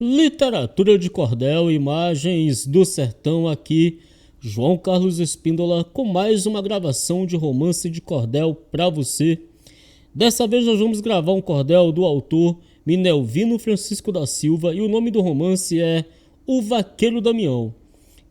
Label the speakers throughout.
Speaker 1: Literatura de cordel, imagens do sertão aqui, João Carlos Espíndola com mais uma gravação de romance de cordel para você. Dessa vez nós vamos gravar um cordel do autor Minelvino Francisco da Silva e o nome do romance é O Vaqueiro Damião.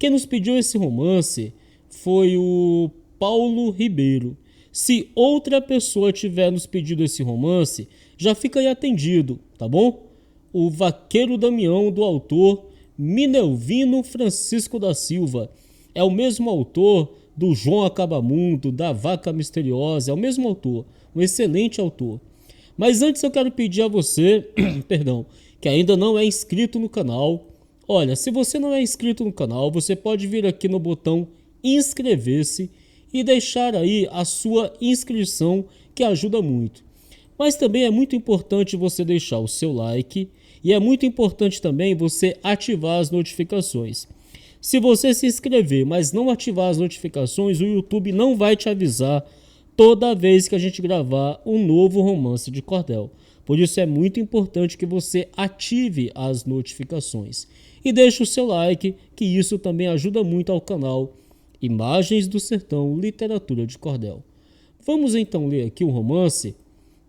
Speaker 1: Quem nos pediu esse romance foi o Paulo Ribeiro. Se outra pessoa tiver nos pedido esse romance, já fica aí atendido, tá bom? O Vaqueiro Damião, do autor Minelvino Francisco da Silva. É o mesmo autor do João Acabamundo, da Vaca Misteriosa, é o mesmo autor, um excelente autor. Mas antes eu quero pedir a você, perdão, que ainda não é inscrito no canal. Olha, se você não é inscrito no canal, você pode vir aqui no botão inscrever-se e deixar aí a sua inscrição, que ajuda muito. Mas também é muito importante você deixar o seu like e é muito importante também você ativar as notificações. Se você se inscrever, mas não ativar as notificações, o YouTube não vai te avisar toda vez que a gente gravar um novo romance de cordel. Por isso é muito importante que você ative as notificações. E deixe o seu like, que isso também ajuda muito ao canal Imagens do Sertão, Literatura de Cordel. Vamos então ler aqui o romance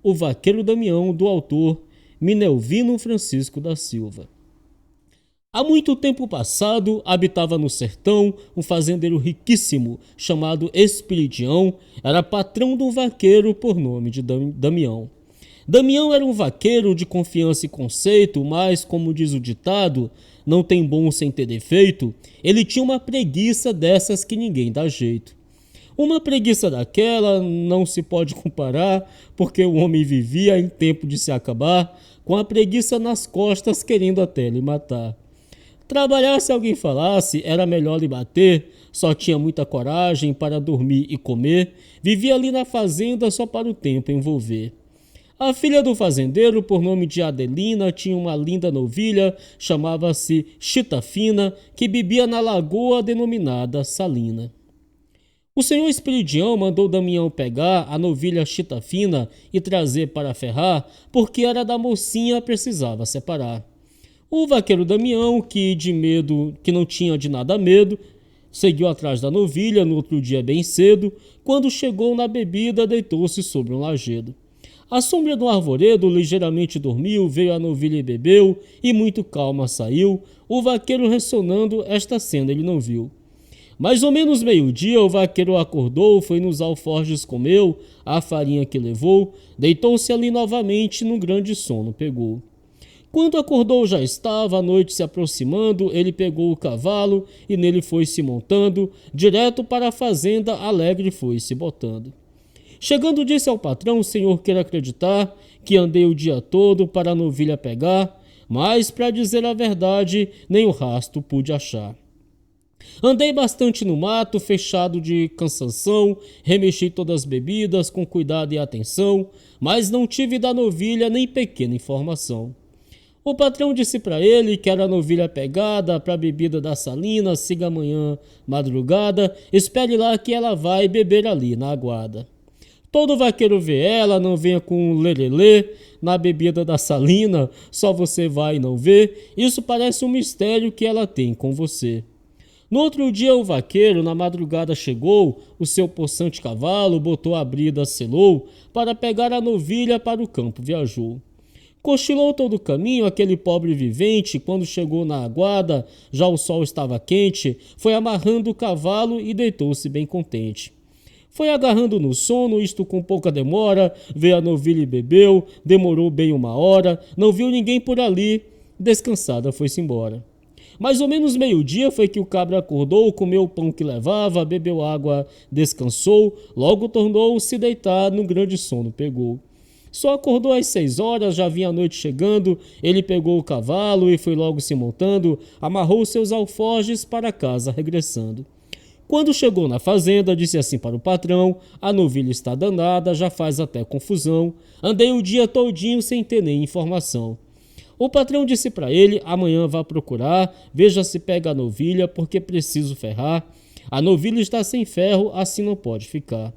Speaker 1: O Vaqueiro Damião, do autor Minelvino Francisco da Silva. Há muito tempo passado, habitava no sertão um fazendeiro riquíssimo chamado Espiridião. Era patrão de um vaqueiro por nome de Damião. Damião era um vaqueiro de confiança e conceito, mas, como diz o ditado, não tem bom sem ter defeito. Ele tinha uma preguiça dessas que ninguém dá jeito. Uma preguiça daquela não se pode comparar, porque o homem vivia em tempo de se acabar, com a preguiça nas costas querendo até lhe matar. Trabalhar, se alguém falasse, era melhor lhe bater, só tinha muita coragem para dormir e comer, vivia ali na fazenda só para o tempo envolver. A filha do fazendeiro, por nome de Adelina, tinha uma linda novilha, chamava-se Chita Fina, que bebia na lagoa denominada Salina. O senhor Espiridião mandou Damião pegar a novilha Chita Fina e trazer para ferrar, porque era da mocinha, precisava separar. O vaqueiro Damião, que não tinha de nada medo, seguiu atrás da novilha no outro dia bem cedo. Quando chegou na bebida, deitou-se sobre um lajedo. À sombra do arvoredo, ligeiramente dormiu, veio a novilha e bebeu, e muito calma saiu. O vaqueiro ressonando, esta cena ele não viu. Mais ou menos meio-dia, o vaqueiro acordou, foi nos alforjes, comeu a farinha que levou, deitou-se ali novamente, num grande sono pegou. Quando acordou já estava a noite se aproximando, ele pegou o cavalo e nele foi se montando, direto para a fazenda alegre foi se botando. Chegando disse ao patrão, o senhor quer acreditar que andei o dia todo para a novilha pegar, mas para dizer a verdade nem o rastro pude achar. Andei bastante no mato, fechado de cansação, remexi todas as bebidas com cuidado e atenção, mas não tive da novilha nem pequena informação. O patrão disse para ele que era a novilha pegada para a bebida da Salina, siga amanhã, madrugada, espere lá que ela vai beber ali na aguada. Todo vaqueiro vê ela, não venha com lerelê, na bebida da Salina, só você vai e não vê, isso parece um mistério que ela tem com você. No outro dia o vaqueiro na madrugada chegou, o seu possante cavalo botou a brida, selou, para pegar a novilha para o campo viajou. Cochilou todo o caminho aquele pobre vivente, quando chegou na aguada, já o sol estava quente, foi amarrando o cavalo e deitou-se bem contente. Foi agarrando no sono, isto com pouca demora, veio a novilha e bebeu, demorou bem uma hora, não viu ninguém por ali, descansada foi-se embora. Mais ou menos meio-dia foi que o cabra acordou, comeu o pão que levava, bebeu água, descansou, logo tornou-se deitar, num grande sono pegou. Só acordou às 6 horas, já vinha a noite chegando, ele pegou o cavalo e foi logo se montando, amarrou seus alforjes para casa regressando. Quando chegou na fazenda, disse assim para o patrão, a novilha está danada, já faz até confusão, andei o dia todinho sem ter nem informação. O patrão disse para ele, amanhã vá procurar, veja se pega a novilha, porque preciso ferrar. A novilha está sem ferro, assim não pode ficar.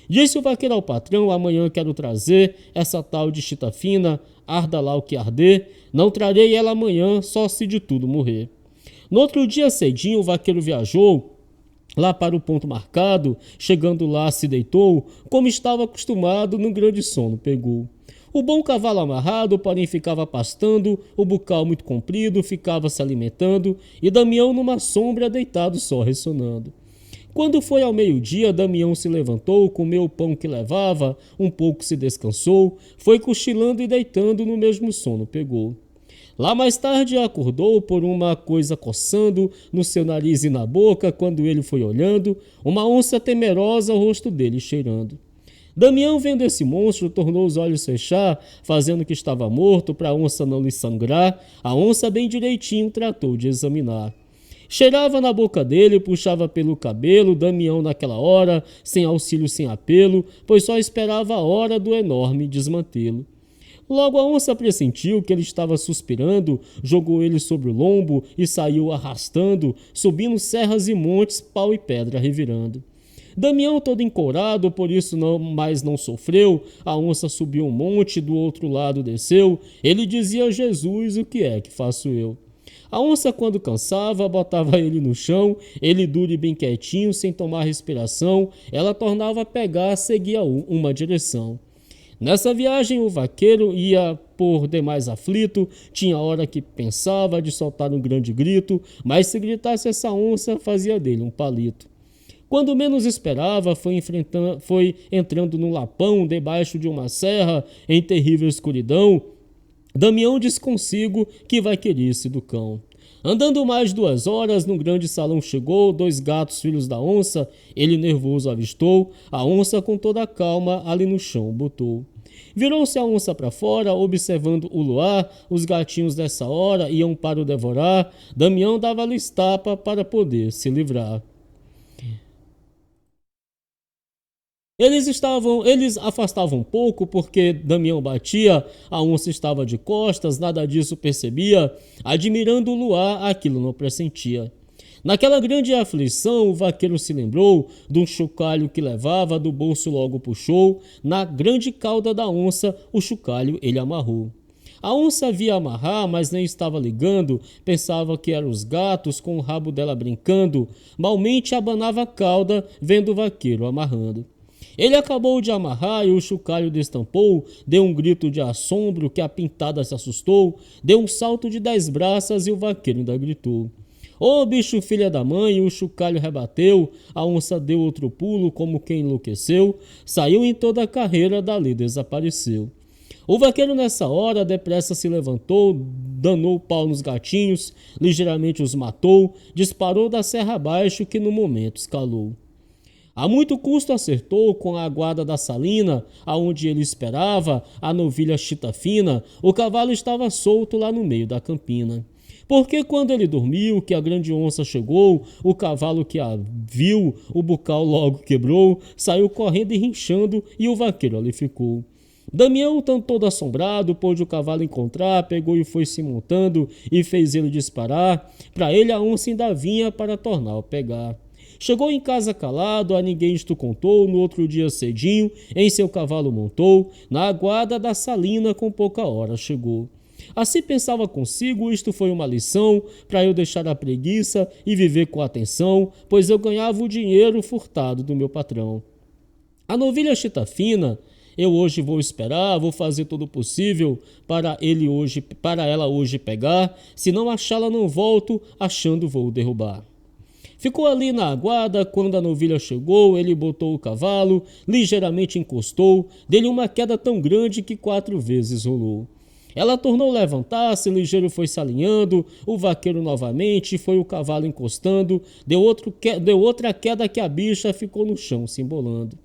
Speaker 1: Disse o vaqueiro ao patrão, amanhã quero trazer essa tal de Chita Fina, arda lá o que arder, Não trarei ela amanhã, só se de tudo morrer. No outro dia cedinho, o vaqueiro viajou lá para o ponto marcado. Chegando lá, se deitou, como estava acostumado, num grande sono pegou. O bom cavalo amarrado, porém, ficava pastando, o bucal muito comprido, ficava se alimentando, e Damião numa sombra deitado só ressonando. Quando foi ao meio-dia, Damião se levantou, comeu o pão que levava, um pouco se descansou, foi cochilando e deitando, no mesmo sono pegou. Lá mais tarde acordou por uma coisa coçando no seu nariz e na boca. Quando ele foi olhando, uma onça temerosa o rosto dele cheirando. Damião, vendo esse monstro, tornou os olhos fechar, fazendo que estava morto para a onça não lhe sangrar. A onça bem direitinho tratou de examinar. Cheirava na boca dele, puxava pelo cabelo. Damião naquela hora, sem auxílio, sem apelo, pois só esperava a hora do enorme desmantelo. Logo a onça pressentiu que ele estava suspirando, jogou ele sobre o lombo e saiu arrastando, subindo serras e montes, pau e pedra revirando. Damião, todo encorado, por isso mais não sofreu. A onça subiu um monte, do outro lado desceu. Ele dizia a Jesus: o que é que faço eu? A onça, quando cansava, botava ele no chão. Ele duro e bem quietinho, sem tomar respiração. Ela tornava a pegar, seguia uma direção. Nessa viagem o vaqueiro ia por demais aflito. Tinha hora que pensava de soltar um grande grito, mas se gritasse essa onça, fazia dele um palito. Quando menos esperava, foi entrando num lapão, debaixo de uma serra, em terrível escuridão. Damião disse consigo que vai querer-se do cão. Andando mais 2 horas, num grande salão chegou, 2 gatos filhos da onça, ele nervoso avistou, a onça com toda a calma ali no chão botou. Virou-se a onça para fora, observando o luar, os gatinhos dessa hora iam para o devorar, Damião dava-lhes tapa para poder se livrar. Eles afastavam um pouco porque Damião batia, a onça estava de costas, nada disso percebia, admirando o luar, aquilo não pressentia. Naquela grande aflição, o vaqueiro se lembrou de um chocalho que levava, do bolso logo puxou, na grande cauda da onça o chocalho ele amarrou. A onça via amarrar, mas nem estava ligando, pensava que eram os gatos com o rabo dela brincando, malmente abanava a cauda, vendo o vaqueiro amarrando. Ele acabou de amarrar e o chocalho destampou, deu um grito de assombro que a pintada se assustou, deu um salto de 10 braças e o vaqueiro ainda gritou: ô bicho filha da mãe! O chocalho rebateu, a onça deu outro pulo como quem enlouqueceu, saiu em toda a carreira, dali desapareceu. O vaqueiro nessa hora depressa se levantou, danou o pau nos gatinhos, ligeiramente os matou, disparou da serra abaixo que no momento escalou. A muito custo acertou com a aguada da salina, aonde ele esperava, a novilha chita fina, o cavalo estava solto lá no meio da campina. Porque quando ele dormiu, que a grande onça chegou, o cavalo que a viu, o bucal logo quebrou, saiu correndo e rinchando, e o vaqueiro ali ficou. Damião, todo assombrado, pôde o cavalo encontrar, pegou e foi se montando, e fez ele disparar, pra ele a onça ainda vinha para tornar a pegar. Chegou em casa calado, a ninguém isto contou, no outro dia cedinho, em seu cavalo montou, na aguada da salina com pouca hora chegou. Assim pensava consigo: isto foi uma lição, para eu deixar a preguiça e viver com atenção, pois eu ganhava o dinheiro furtado do meu patrão. A novilha chita fina, eu hoje vou esperar, vou fazer todo o possível para ela hoje pegar, se não achá-la não volto, achando vou derrubar. Ficou ali na aguada, quando a novilha chegou, ele botou o cavalo, ligeiramente encostou, dele uma queda tão grande que 4 vezes rolou. Ela tornou levantar-se, ligeiro foi se alinhando, o vaqueiro novamente, foi o cavalo encostando, deu outra queda que a bicha ficou no chão se embolando.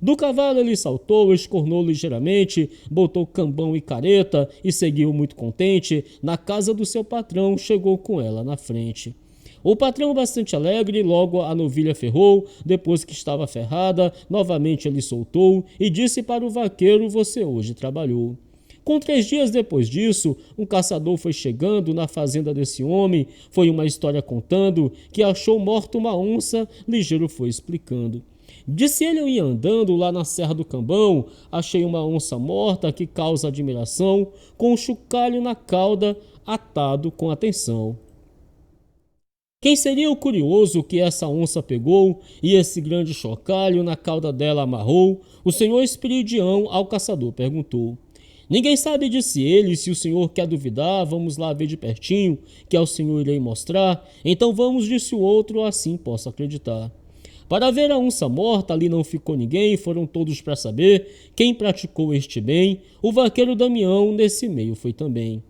Speaker 1: Do cavalo ele saltou, escornou ligeiramente, botou cambão e careta e seguiu muito contente, na casa do seu patrão, chegou com ela na frente. O patrão, bastante alegre, logo a novilha ferrou, depois que estava ferrada, novamente ele soltou e disse para o vaqueiro: você hoje trabalhou. Com 3 dias depois disso, um caçador foi chegando na fazenda desse homem, foi uma história contando que achou morta uma onça, ligeiro foi explicando. Disse ele: eu ia andando lá na Serra do Cambão, achei uma onça morta que causa admiração, com um chocalho na cauda atado com atenção. Quem seria o curioso que essa onça pegou e esse grande chocalho na cauda dela amarrou? O senhor Espiridião ao caçador perguntou. Ninguém sabe, disse ele. Se o senhor quer duvidar, vamos lá ver de pertinho, que ao senhor irei mostrar. Então vamos, disse o outro, assim posso acreditar. Para ver a onça morta, ali não ficou ninguém, foram todos para saber quem praticou este bem. O vaqueiro Damião nesse meio foi também.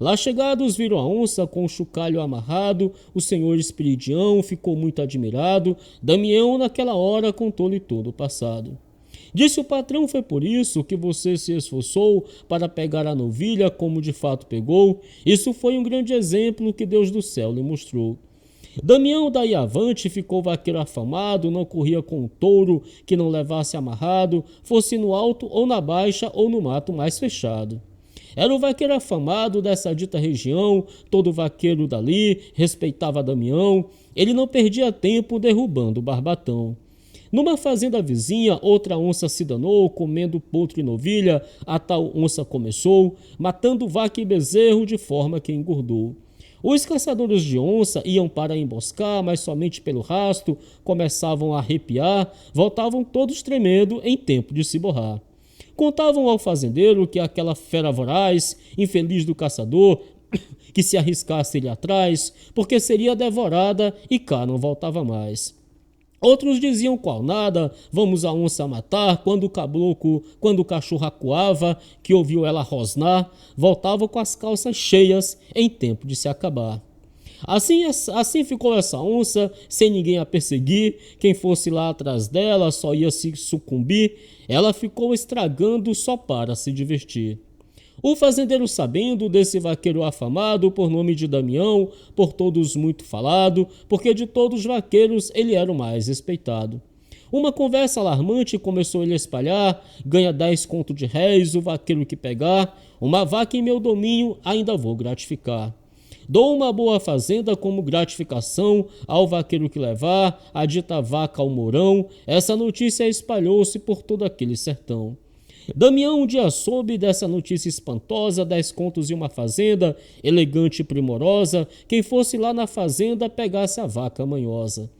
Speaker 1: Lá chegados viram a onça com o chocalho amarrado, o senhor Espiridião ficou muito admirado, Damião naquela hora contou-lhe todo o passado. Disse o patrão: foi por isso que você se esforçou para pegar a novilha como de fato pegou, isso foi um grande exemplo que Deus do céu lhe mostrou. Damião daí avante ficou vaqueiro afamado, não corria com um touro que não levasse amarrado, fosse no alto ou na baixa ou no mato mais fechado. Era o vaqueiro afamado dessa dita região, todo vaqueiro dali respeitava Damião, ele não perdia tempo derrubando o barbatão. Numa fazenda vizinha, outra onça se danou, comendo potro e novilha, a tal onça começou, matando vaca e bezerro de forma que engordou. Os caçadores de onça iam para emboscar, mas somente pelo rasto começavam a arrepiar, voltavam todos tremendo em tempo de se borrar. Contavam ao fazendeiro que aquela fera voraz, infeliz do caçador, que se arriscasse ele atrás, porque seria devorada e cá não voltava mais. Outros diziam: qual nada, vamos a onça matar. Quando o caboclo, quando o cachorro acuava, que ouviu ela rosnar, voltava com as calças cheias em tempo de se acabar. Assim ficou essa onça, sem ninguém a perseguir, quem fosse lá atrás dela só ia se sucumbir, ela ficou estragando só para se divertir. O fazendeiro, sabendo desse vaqueiro afamado por nome de Damião, por todos muito falado, porque de todos os vaqueiros ele era o mais respeitado. Uma conversa alarmante começou ele a espalhar: ganha 10 contos de réis o vaqueiro que pegar, uma vaca em meu domínio ainda vou gratificar. Dou uma boa fazenda como gratificação ao vaqueiro que levar a dita vaca ao mourão. Essa notícia espalhou-se por todo aquele sertão. Damião um dia soube dessa notícia espantosa: 10 contos e uma fazenda, elegante e primorosa, quem fosse lá na fazenda pegasse a vaca manhosa.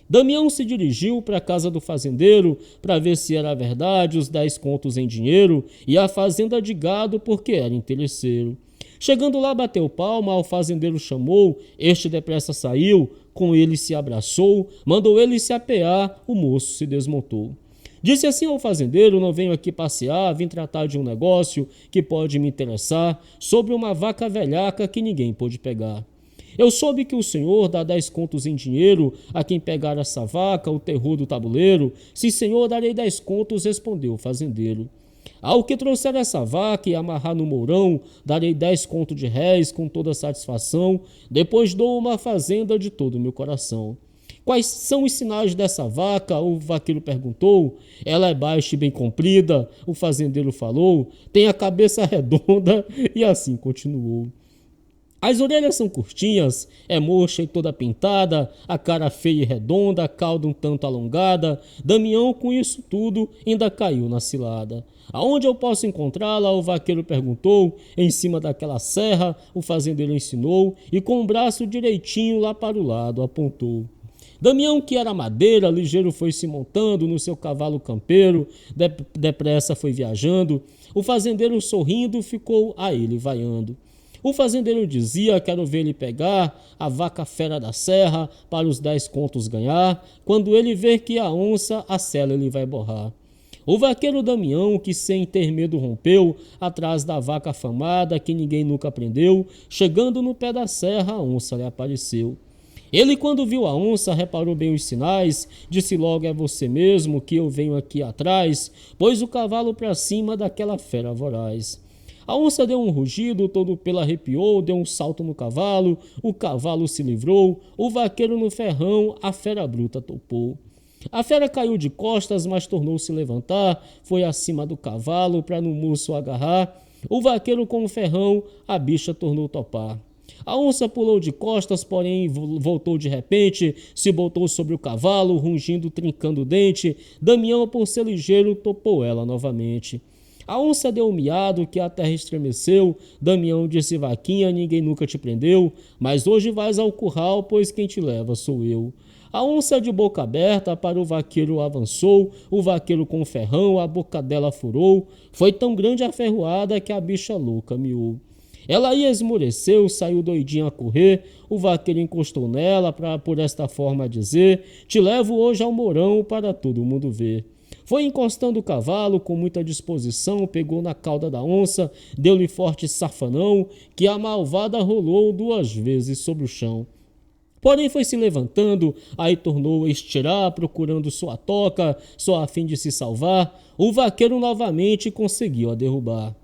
Speaker 1: Damião se dirigiu para a casa do fazendeiro para ver se era verdade os 10 contos em dinheiro e a fazenda de gado, porque era interesseiro. Chegando lá, bateu palma, ao fazendeiro chamou, este depressa saiu, com ele se abraçou, mandou ele se apear, o moço se desmontou. Disse assim ao fazendeiro: não venho aqui passear, vim tratar de um negócio que pode me interessar, sobre uma vaca velhaca que ninguém pôde pegar. Eu soube que o senhor dá 10 contos em dinheiro a quem pegar essa vaca, o terror do tabuleiro. Sim, senhor, darei 10 contos, respondeu o fazendeiro. Ao que trouxer essa vaca e amarrar no mourão, darei 10 contos de réis com toda satisfação, depois dou uma fazenda de todo o meu coração. Quais são os sinais dessa vaca? O vaqueiro perguntou. Ela é baixa e bem comprida, o fazendeiro falou, tem a cabeça redonda, e assim continuou. As orelhas são curtinhas, é mocha e toda pintada, a cara feia e redonda, a cauda um tanto alongada. Damião, com isso tudo, ainda caiu na cilada. Aonde eu posso encontrá-la? O vaqueiro perguntou. Em cima daquela serra, o fazendeiro ensinou, e com o braço direitinho lá para o lado apontou. Damião, que era madeira, ligeiro foi se montando no seu cavalo campeiro, depressa foi viajando. O fazendeiro, sorrindo, ficou a ele vaiando. O fazendeiro dizia: quero ver ele pegar a vaca fera da serra para os 10 contos ganhar. Quando ele ver que a onça, a sela ele vai borrar. O vaqueiro Damião, que sem ter medo rompeu atrás da vaca afamada que ninguém nunca prendeu, chegando no pé da serra, a onça lhe apareceu. Ele, quando viu a onça, reparou bem os sinais, disse logo: é você mesmo que eu venho aqui atrás, pôs o cavalo para cima daquela fera voraz. A onça deu um rugido, todo pelo arrepiou, deu um salto no cavalo, o cavalo se livrou, o vaqueiro no ferrão, a fera bruta topou. A fera caiu de costas, mas tornou-se levantar, foi acima do cavalo para no moço agarrar, o vaqueiro com o ferrão, a bicha tornou topar. A onça pulou de costas, porém voltou de repente, se botou sobre o cavalo, rungindo, trincando o dente. Damião, por ser ligeiro, topou ela novamente. A onça deu um miado que a terra estremeceu. Damião disse: vaquinha, ninguém nunca te prendeu, mas hoje vais ao curral, pois quem te leva sou eu. A onça de boca aberta para o vaqueiro avançou, o vaqueiro com o ferrão a boca dela furou, foi tão grande a ferroada que a bicha louca miou. Ela aí esmoreceu, saiu doidinha a correr, o vaqueiro encostou nela para por esta forma dizer: te levo hoje ao Mourão para todo mundo ver. Foi encostando o cavalo com muita disposição, pegou na cauda da onça, deu-lhe forte safanão, que a malvada rolou 2 vezes sobre o chão. Porém foi se levantando, aí tornou a estirar, procurando sua toca, só a fim de se salvar. O vaqueiro novamente conseguiu a derrubar.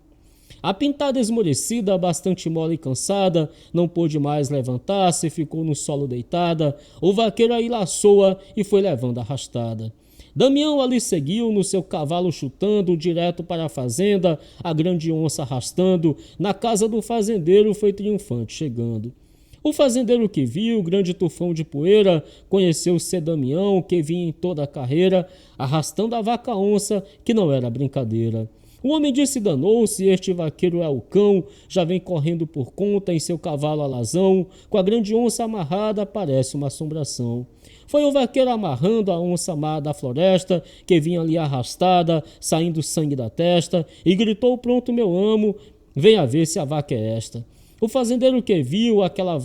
Speaker 1: A pintada esmorecida, bastante mole e cansada, não pôde mais levantar-se, ficou no solo deitada. O vaqueiro aí laçou-a e foi levando arrastada. Damião ali seguiu no seu cavalo chutando, direto para a fazenda, a grande onça arrastando. Na casa do fazendeiro foi triunfante chegando. O fazendeiro que viu o grande tufão de poeira conheceu ser Damião, que vinha em toda a carreira, arrastando a vaca onça, que não era brincadeira. O homem disse: danou-se, este vaqueiro é o cão, já vem correndo por conta em seu cavalo alazão, com a grande onça amarrada, parece uma assombração. Foi o vaqueiro amarrando a onça má da floresta, que vinha ali arrastada, saindo sangue da testa, e gritou: pronto, meu amo, venha ver se a vaca é esta. O fazendeiro que viu aquela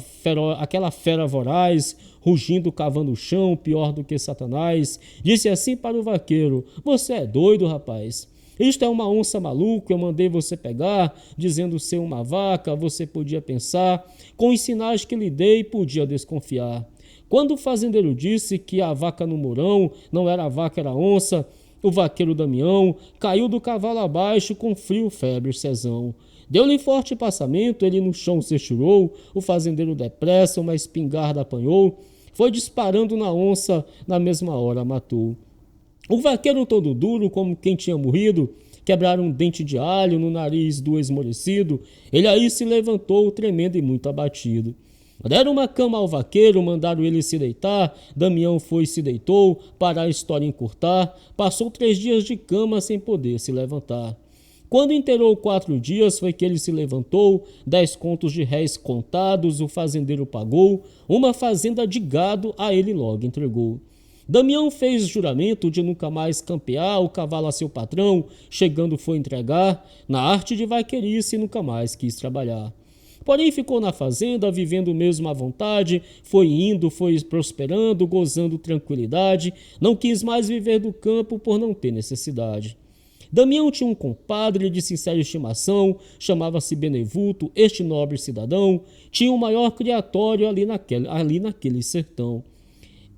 Speaker 1: fera voraz, rugindo, cavando o chão, pior do que Satanás, disse assim para o vaqueiro: você é doido, rapaz? Isto é uma onça maluca, eu mandei você pegar, dizendo ser uma vaca, você podia pensar, com os sinais que lhe dei, podia desconfiar. Quando o fazendeiro disse que a vaca no Mourão não era vaca, era onça, o vaqueiro Damião caiu do cavalo abaixo com frio, febre e cesão. Deu-lhe forte passamento, ele no chão se estirou, o fazendeiro depressa uma espingarda apanhou, foi disparando na onça, na mesma hora matou. O vaqueiro todo duro, como quem tinha morrido, quebraram um dente de alho no nariz do esmorecido, ele aí se levantou, tremendo e muito abatido. Deram uma cama ao vaqueiro, mandaram ele se deitar, Damião foi e se deitou, para a história encurtar, passou 3 dias de cama sem poder se levantar. Quando inteirou 4 dias foi que ele se levantou, 10 contos de réis contados o fazendeiro pagou, uma fazenda de gado a ele logo entregou. Damião fez juramento de nunca mais campear o cavalo a seu patrão, chegando foi entregar, na arte de vaquerice nunca mais quis trabalhar. Porém ficou na fazenda, vivendo mesmo à vontade, foi indo, foi prosperando, gozando tranquilidade, não quis mais viver do campo por não ter necessidade. Damião tinha um compadre de sincera estimação, chamava-se Benevuto, este nobre cidadão, tinha o maior criatório ali naquele sertão.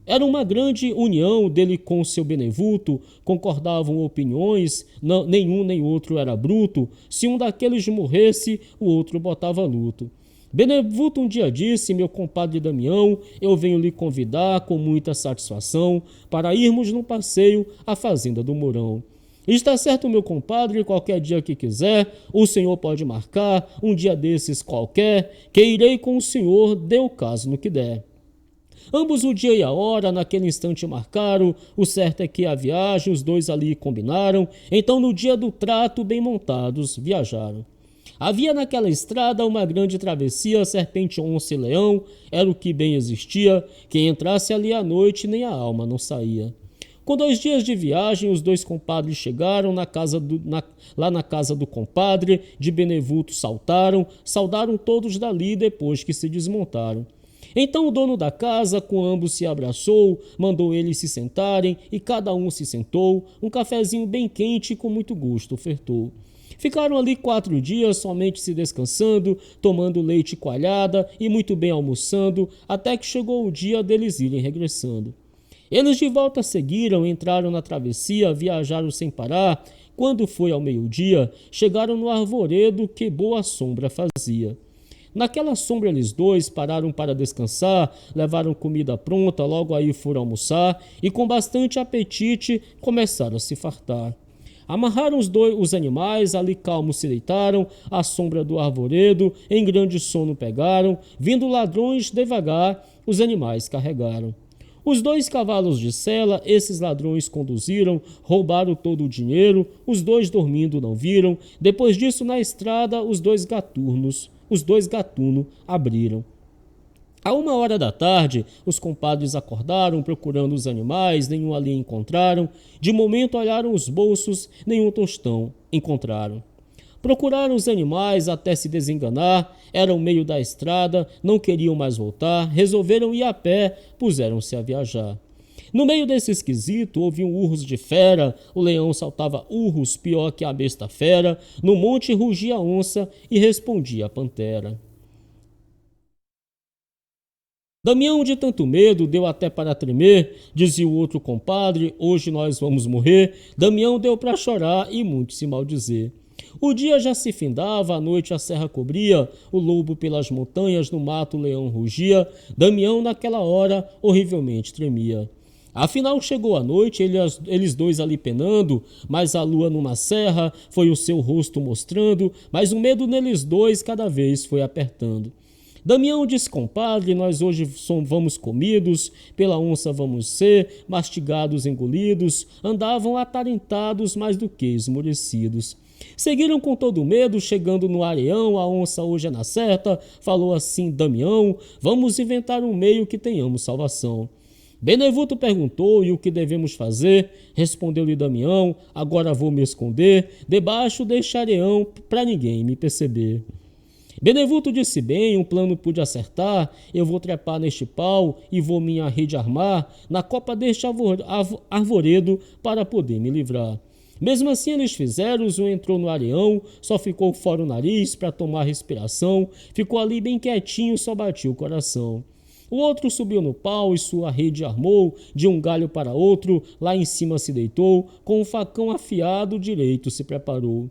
Speaker 1: Era uma grande união dele com seu Benevuto, concordavam opiniões, nenhum nem outro era bruto, se um daqueles morresse, o outro botava luto. Benevuto um dia disse: meu compadre Damião, eu venho lhe convidar com muita satisfação para irmos num passeio à fazenda do Mourão. Está certo, meu compadre, qualquer dia que quiser, o senhor pode marcar, um dia desses qualquer, que irei com o senhor, dê o caso no que der. Ambos o dia e a hora naquele instante marcaram, o certo é que a viagem os dois ali combinaram, então no dia do trato bem montados viajaram. Havia naquela estrada uma grande travessia, serpente, onça e leão, era o que bem existia, quem entrasse ali à noite nem a alma não saía. Com 2 dias de viagem, os 2 compadres chegaram lá na casa do compadre, de Benevuto saudaram todos dali depois que se desmontaram. Então o dono da casa com ambos se abraçou, mandou eles se sentarem e cada um se sentou, um cafezinho bem quente com muito gosto ofertou. Ficaram ali 4 dias somente se descansando, tomando leite coalhada e muito bem almoçando, até que chegou o dia deles irem regressando. Eles de volta seguiram, entraram na travessia, viajaram sem parar. Quando foi ao meio-dia, chegaram no arvoredo que boa sombra fazia. Naquela sombra eles 2 pararam para descansar, levaram comida pronta, logo aí foram almoçar e com bastante apetite começaram a se fartar. Amarraram os animais, ali calmos se deitaram, à sombra do arvoredo, em grande sono pegaram, vindo ladrões devagar, os animais carregaram. Os 2 cavalos de sela, esses ladrões conduziram, roubaram todo o dinheiro, os 2 dormindo não viram, depois disso na estrada os 2 gatunos abriram. À 1h da tarde, os compadres acordaram, procurando os animais, nenhum ali encontraram. De momento olharam os bolsos, nenhum tostão encontraram. Procuraram os animais até se desenganar, eram meio da estrada, não queriam mais voltar, resolveram ir a pé, puseram-se a viajar. No meio desse esquisito, ouviam urros de fera, o leão saltava urros, pior que a besta fera, no monte rugia a onça e respondia a pantera. Damião de tanto medo deu até para tremer, dizia o outro compadre, hoje nós vamos morrer. Damião deu para chorar e muito se maldizer. O dia já se findava, a noite a serra cobria, o lobo pelas montanhas, no mato o leão rugia, Damião naquela hora horrivelmente tremia. Afinal chegou a noite, eles 2 ali penando, mas a lua numa serra foi o seu rosto mostrando, mas o medo neles 2 cada vez foi apertando. Damião disse, compadre, nós hoje vamos comidos, pela onça vamos ser, mastigados, engolidos, andavam atarantados mais do que esmorecidos. Seguiram com todo medo, chegando no areião, a onça hoje é na certa, falou assim Damião, vamos inventar um meio que tenhamos salvação. Benevuto perguntou, e o que devemos fazer? Respondeu-lhe Damião, agora vou me esconder, debaixo deste areião, para ninguém me perceber. Benevuto disse bem, um plano pude acertar, eu vou trepar neste pau e vou minha rede armar na copa deste arvoredo para poder me livrar. Mesmo assim eles fizeram, um entrou no areião, só ficou fora o nariz para tomar respiração, ficou ali bem quietinho, só batia o coração. O outro subiu no pau e sua rede armou, de um galho para outro, lá em cima se deitou, com o facão afiado direito se preparou.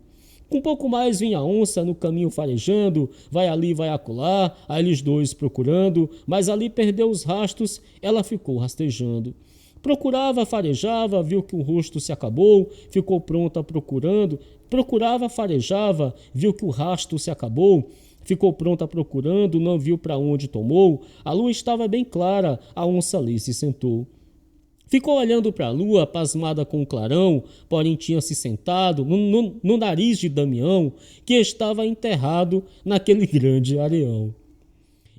Speaker 1: Com pouco mais vinha a onça no caminho farejando, vai ali, vai acolá, a eles 2 procurando, mas ali perdeu os rastros, ela ficou rastejando. Procurava, farejava, viu que o rosto se acabou, ficou pronta procurando, procurava, farejava, viu que o rastro se acabou, ficou pronta procurando, não viu para onde tomou, a lua estava bem clara, a onça ali se sentou. Ficou olhando para a lua, pasmada com o clarão, porém tinha se sentado no nariz de Damião, que estava enterrado naquele grande areião.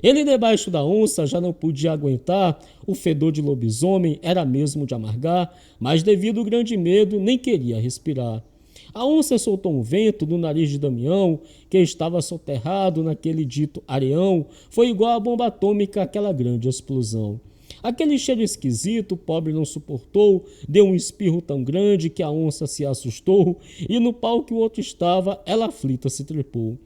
Speaker 1: Ele debaixo da onça já não podia aguentar, o fedor de lobisomem era mesmo de amargar, mas devido ao grande medo nem queria respirar. A onça soltou um vento no nariz de Damião, que estava soterrado naquele dito areião, foi igual a bomba atômica àquela grande explosão. Aquele cheiro esquisito, o pobre não suportou, deu um espirro tão grande que a onça se assustou, e no pau que o outro estava, ela aflita se trepou.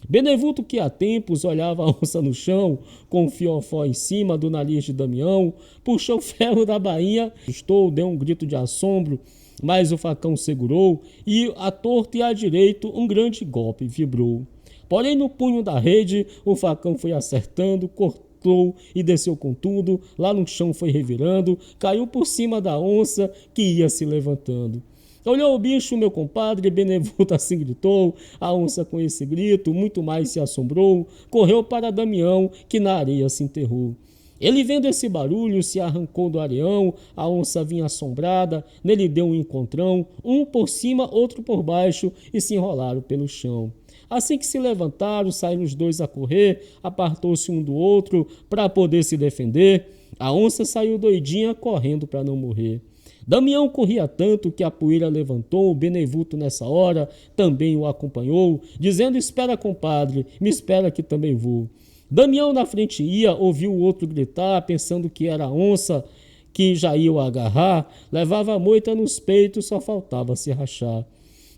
Speaker 1: Benevuto, que há tempos olhava a onça no chão, com um fiofó em cima do nariz de Damião, puxou o ferro da bainha, assustou, deu um grito de assombro, mas o facão segurou, e à torta e à direito um grande golpe vibrou. Porém no punho da rede, o facão foi acertando, cortou e desceu com tudo, lá no chão foi revirando, caiu por cima da onça que ia se levantando. Olhou o bicho, meu compadre, Benevuto assim gritou, a onça com esse grito muito mais se assombrou, correu para Damião que na areia se enterrou. Ele vendo esse barulho se arrancou do areião, a onça vinha assombrada, nele deu um encontrão, um por cima, outro por baixo e se enrolaram pelo chão. Assim que se levantaram, saíram os 2 a correr, apartou-se um do outro para poder se defender. A onça saiu doidinha correndo para não morrer. Damião corria tanto que a poeira levantou, o Benevuto nessa hora também o acompanhou, dizendo, espera compadre, me espera que também vou. Damião na frente ia, ouviu o outro gritar, pensando que era a onça que já ia o agarrar, levava a moita nos peitos, só faltava se rachar.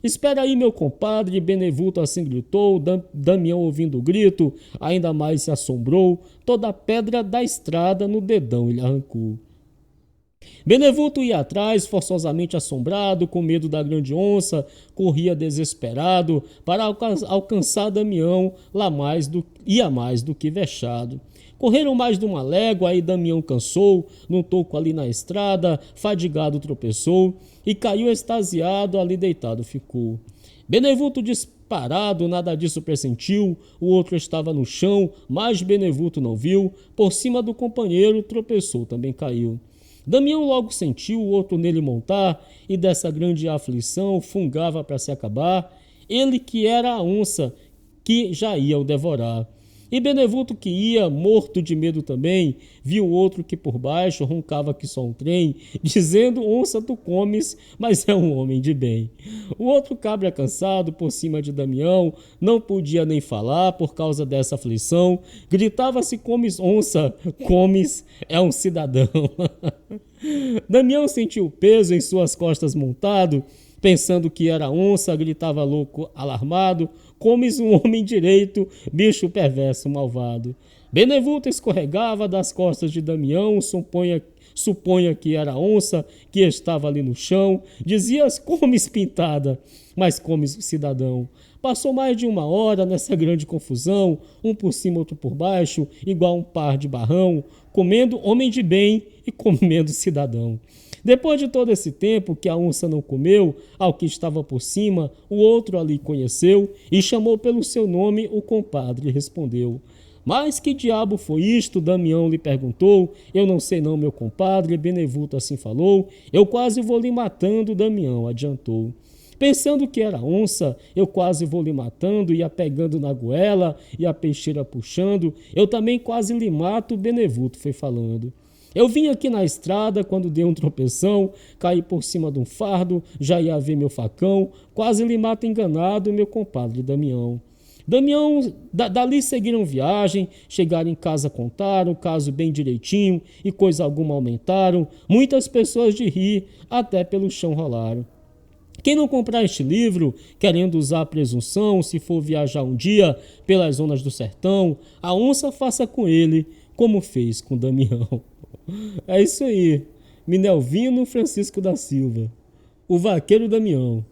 Speaker 1: Espera aí, meu compadre, Benevuto assim gritou, Damião ouvindo o grito, ainda mais se assombrou, toda a pedra da estrada no dedão ele arrancou. Benevuto ia atrás, forçosamente assombrado, com medo da grande onça, corria desesperado para alcançar Damião, ia mais do que vexado. Correram mais de uma légua, aí Damião cansou, num toco ali na estrada, fadigado tropeçou, e caiu extasiado, ali deitado ficou. Benevuto disparado, nada disso pressentiu, o outro estava no chão, mas Benevuto não viu, por cima do companheiro tropeçou, também caiu. Damião logo sentiu o outro nele montar, e dessa grande aflição fungava para se acabar, ele que era a onça, que já ia o devorar. E Benevuto que ia, morto de medo também, viu outro que por baixo roncava que só um trem, dizendo: onça tu comes, mas é um homem de bem. O outro cabra cansado por cima de Damião, não podia nem falar por causa dessa aflição, gritava-se: comes onça, comes, é um cidadão. Damião sentiu o peso em suas costas montado, pensando que era onça, gritava louco, alarmado: comes um homem direito, bicho perverso, malvado. Benevuto escorregava das costas de Damião, suponha que era onça, que estava ali no chão. Dizias: comes pintada, mas comes cidadão. Passou mais de uma hora nessa grande confusão, um por cima, outro por baixo, igual um par de barrão, comendo homem de bem e comendo cidadão. Depois de todo esse tempo que a onça não comeu, ao que estava por cima, o outro ali conheceu e chamou pelo seu nome. O compadre respondeu: mas que diabo foi isto? Damião lhe perguntou. Eu não sei não, meu compadre, Benevuto assim falou. Eu quase vou lhe matando, Damião adiantou. Pensando que era onça, eu quase vou lhe matando, ia pegando na goela e a peixeira puxando. Eu também quase lhe mato, Benevuto foi falando. Eu vim aqui na estrada quando dei um tropeção, caí por cima de um fardo, já ia ver meu facão, quase lhe mato enganado, meu compadre Damião. Dali seguiram viagem, chegaram em casa, contaram o caso bem direitinho e coisa alguma aumentaram. Muitas pessoas de rir, até pelo chão rolaram. Quem não comprar este livro, querendo usar a presunção, se for viajar um dia pelas zonas do sertão, a onça faça com ele como fez com Damião. É isso aí. Minelvino Francisco da Silva, o vaqueiro Damião.